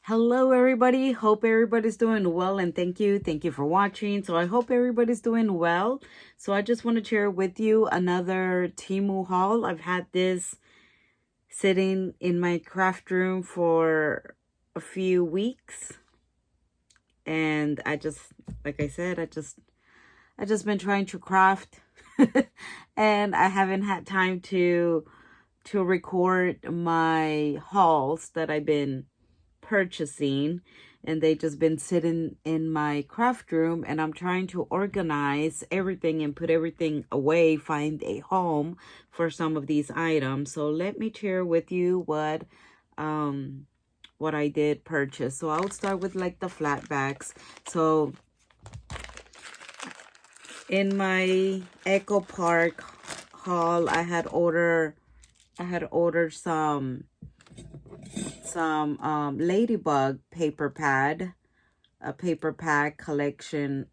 Hello everybody, hope everybody's doing well, and thank you for watching. So I hope everybody's doing well. So I just want to share with you another Temu haul. I've had this sitting in my craft room for a few weeks, and like I said, I just been trying to craft and I haven't had time to record my hauls that I've been purchasing, and they just been sitting in my craft room, and I'm trying to organize everything and put everything away, find a home for some of these items. So let me share with you what I did purchase. So I'll start with like the flatbacks. So in my Echo Park haul, I had ordered some ladybug paper pad, a paper pad collection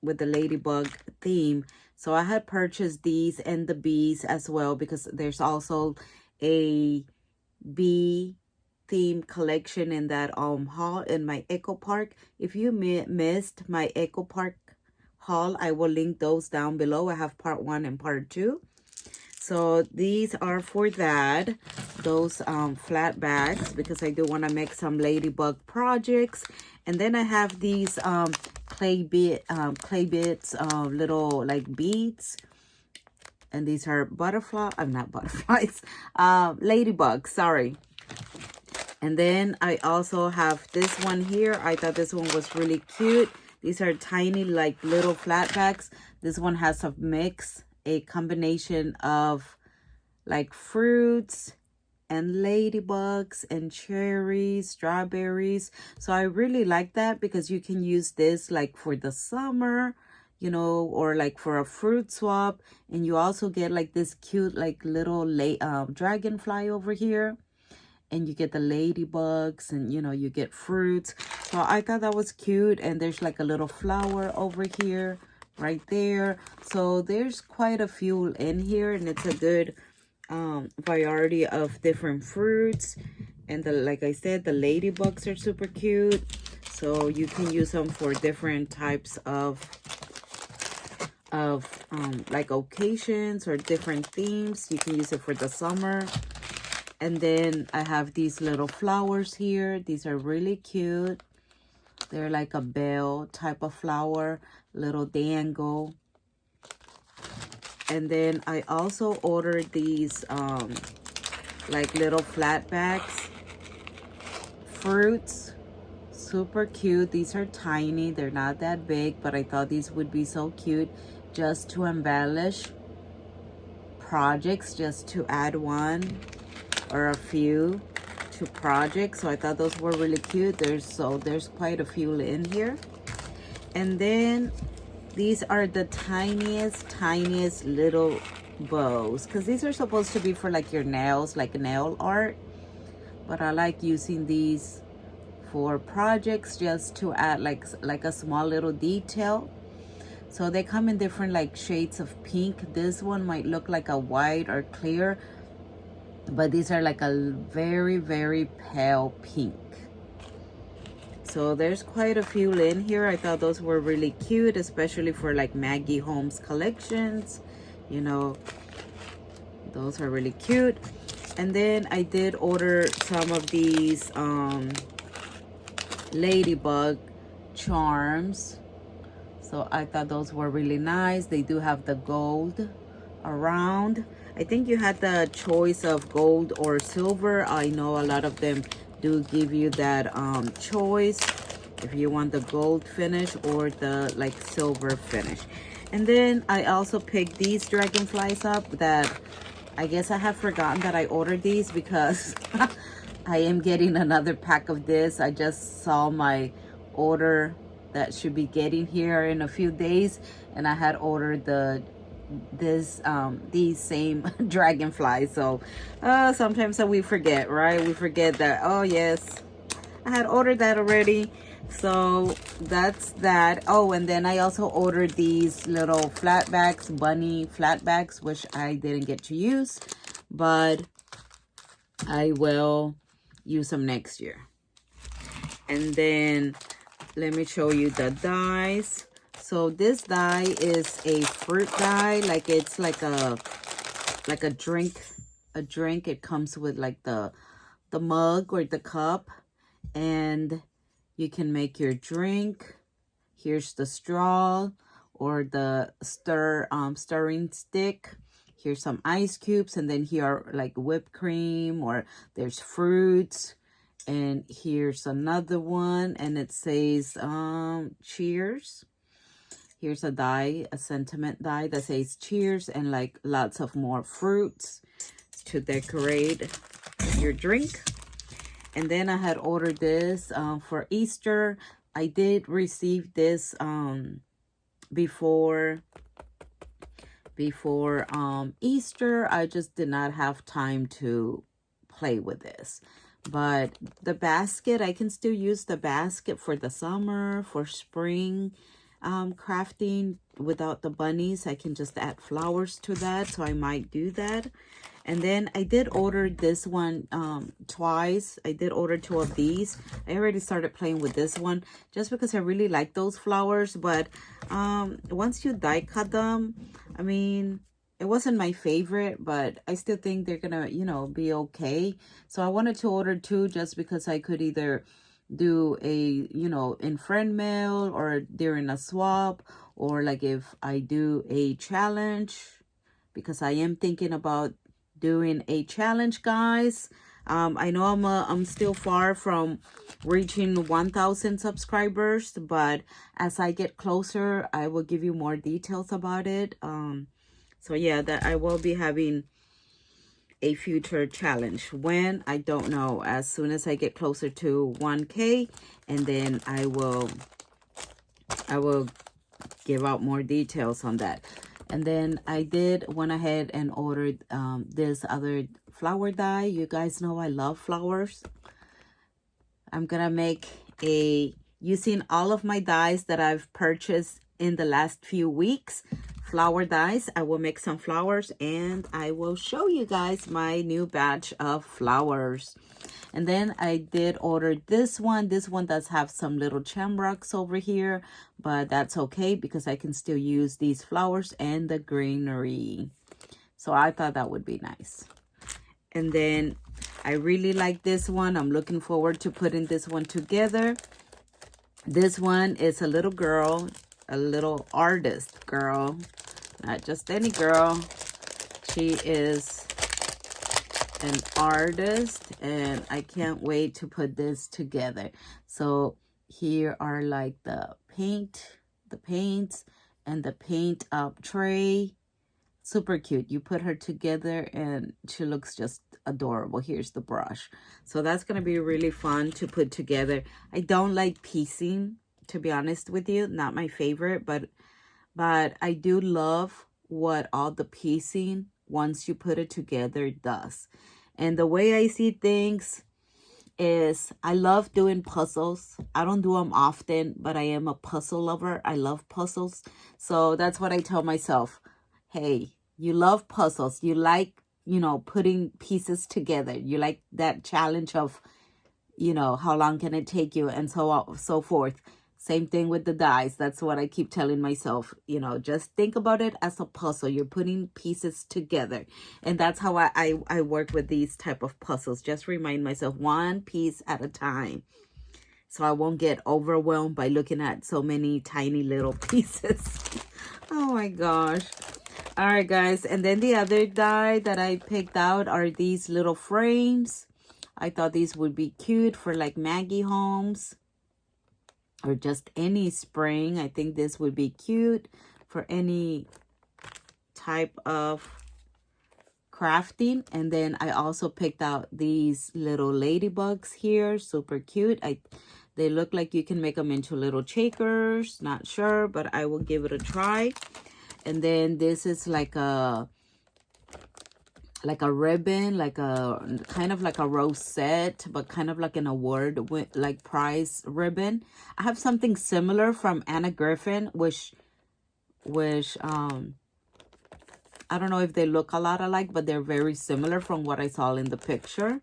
with the ladybug theme. So I had purchased these and the bees as well, because there's also a bee theme collection in that haul in my Echo Park. If you missed my Echo Park haul, I will link those down below. I have part 1 and part 2. So these are for that, those flatbacks, because I do want to make some ladybug projects. And then I have these clay bits, little like beads. And these are not butterflies, ladybugs, sorry. And then I also have this one here. I thought this one was really cute. These are tiny, like little flatbacks. This one has a combination of like fruits and ladybugs and cherries, strawberries. So I really like that, because you can use this like for the summer, you know, or like for a fruit swap. And you also get like this cute like little dragonfly over here. And you get the ladybugs, and you know, you get fruits. So I thought that was cute. And there's like a little flower over here, right there. So there's quite a few in here, and it's a good variety of different fruits. And like I said, the ladybugs are super cute, so you can use them for different types of like occasions or different themes. You can use it for the summer. And then I have these little flowers here. These are really cute. They're like a bell type of flower, little dangle. And then I also ordered these like little flatbacks fruits. Super cute. These are tiny. They're not that big, but I thought these would be so cute just to embellish projects, just to add one or a few to projects. So I thought those were really cute. There's quite a few in here. And then these are the tiniest little bows, because these are supposed to be for like your nails, like nail art. But I like using these for projects, just to add like a small little detail. So they come in different like shades of pink. This one might look like a white or clear, but these are like a very pale pink. So there's quite a few in here. I thought those were really cute, especially for like Maggie Holmes collections. You know, those are really cute. And then I did order some of these ladybug charms. So I thought those were really nice. They do have the gold around. I think you had the choice of gold or silver. I know a lot of them do give you that choice if you want the gold finish or the like silver finish. And then I also picked these dragonflies up that I guess I have forgotten that I ordered these, because I am getting another pack of this. I just saw my order that should be getting here in a few days, and I had ordered these same dragonflies. So sometimes we forget, right? We forget that, oh yes, I had ordered that already. So that's that. Oh, and then I also ordered these little flatbacks, bunny flatbacks, which I didn't get to use, but I will use them next year. And then let me show you the dies. So this die is a fruit die, like it's like a drink. It comes with like the mug or the cup, and you can make your drink. Here's the straw or the stirring stick. Here's some ice cubes, and then here are like whipped cream, or there's fruits. And here's another one, and it says cheers. Here's a die, a sentiment die that says cheers, and like lots of more fruits to decorate your drink. And then I had ordered this for Easter. I did receive this before Easter. I just did not have time to play with this. But the basket, I can still use the basket for the summer, for spring crafting without the bunnies. I can just add flowers to that, so I might do that. And then I did order this one twice. I did order 2 of these. I already started playing with this one just because I really like those flowers. But once you die cut them, I mean, it wasn't my favorite, but I still think they're gonna, you know, be okay. So I wanted to order 2 just because I could either do a, you know, in friend mail or during a swap, or like if I do a challenge, because I am thinking about doing a challenge, guys. I know I'm still far from reaching 1,000 subscribers, but as I get closer, I will give you more details about it. So yeah, that I will be having a future challenge. When, I don't know. As soon as I get closer to 1K, and then I will give out more details on that. And then I went ahead and ordered this other flower die. You guys know I love flowers. I'm gonna make using all of my dies that I've purchased in the last few weeks, flower dies. I will make some flowers, and I will show you guys my new batch of flowers. And then I did order this one. This one does have some little shamrocks over here, but that's okay because I can still use these flowers and the greenery. So I thought that would be nice. And then I really like this one. I'm looking forward to putting this one together. This one is a little girl, a little artist girl, not just any girl. She is an artist, and I can't wait to put this together. So here are like the paints, and the paint up tray. Super cute. You put her together and she looks just adorable. Here's the brush. So that's going to be really fun to put together. I don't like piecing, to be honest with you. Not my favorite, but I do love what all the piecing, once you put it together, does. And the way I see things is I love doing puzzles. I don't do them often, but I am a puzzle lover. I love puzzles. So that's what I tell myself. Hey, you love puzzles. You like, you know, putting pieces together. You like that challenge of, you know, how long can it take you, and so on, so forth. Same thing with the dies. That's what I keep telling myself. You know, just think about it as a puzzle. You're putting pieces together. And that's how I work with these type of puzzles. Just remind myself, one piece at a time, so I won't get overwhelmed by looking at so many tiny little pieces. Oh my gosh. All right, guys. And then the other die that I picked out are these little frames. I thought these would be cute for like Maggie homes, or just any spring. I think this would be cute for any type of crafting. And then I also picked out these little ladybugs here. Super cute. They look like you can make them into little shakers. Not sure, but I will give it a try. And then this is like a ribbon, like a kind of like a rosette, but kind of like an award with like prize ribbon. I have something similar from Anna Griffin, which I don't know if they look a lot alike, but they're very similar from what I saw in the picture.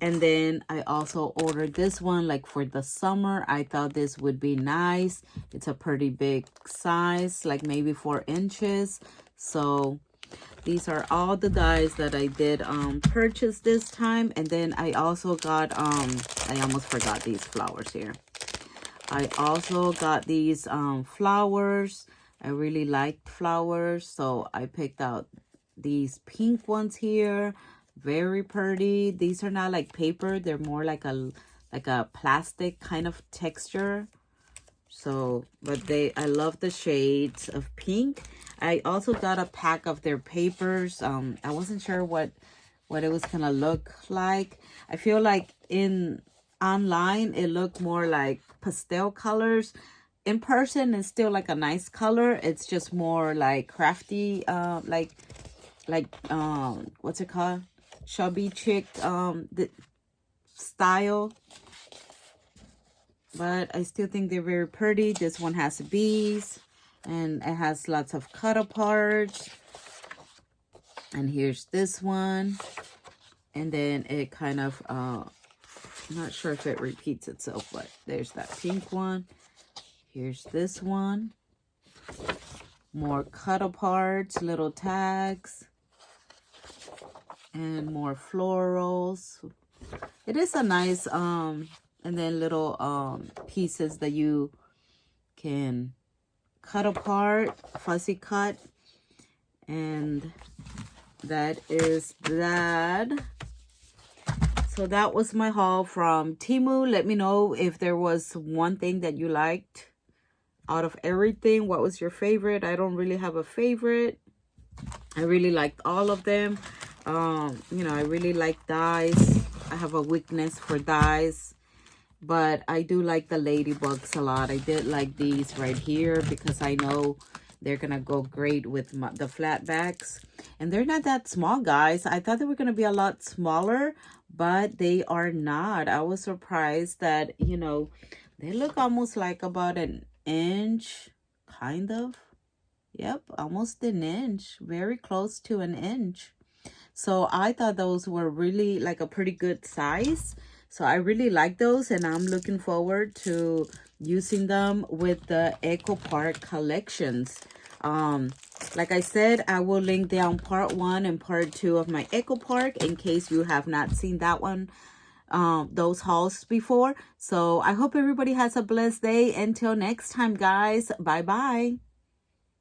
And then I also ordered this one like for the summer. I thought this would be nice. It's a pretty big size, like maybe 4 inches. So these are all the dies that I did purchase this time. And then I also got I almost forgot these flowers here. I also got these flowers. I really liked flowers, so I picked out these pink ones here. Very pretty. These are not like paper, they're more like a plastic kind of texture. So, but I love the shades of pink. I also got a pack of their papers. I wasn't sure what it was gonna look like. I feel like online it looked more like pastel colors. In person it's still like a nice color. It's just more like crafty, like what's it called, chubby chick the style. But I still think they're very pretty. This one has bees and it has lots of cut aparts. And here's this one. And then it kind of I'm not sure if it repeats itself, but there's that pink one. Here's this one. More cut aparts, little tags, and more florals. It is a nice and then little pieces that you can cut apart, fussy cut. And that is that. So that was my haul from Temu. Let me know if there was one thing that you liked out of everything. What was your favorite? I don't really have a favorite. I really liked all of them. You know, I really like dies. I have a weakness for dies, but I do like the ladybugs a lot. I did like these right here because I know they're gonna go great with the flatbacks. And they're not that small, guys. I thought they were gonna be a lot smaller, but they are not. I was surprised that, you know, they look almost like about an inch, kind of. Yep, almost an inch. Very close to an inch. So I thought those were really like a pretty good size. So I really like those, and I'm looking forward to using them with the Echo Park collections. Like I said, I will link down part 1 and part 2 of my Echo Park in case you have not seen that one, those hauls before. So I hope everybody has a blessed day. Until next time, guys. Bye bye.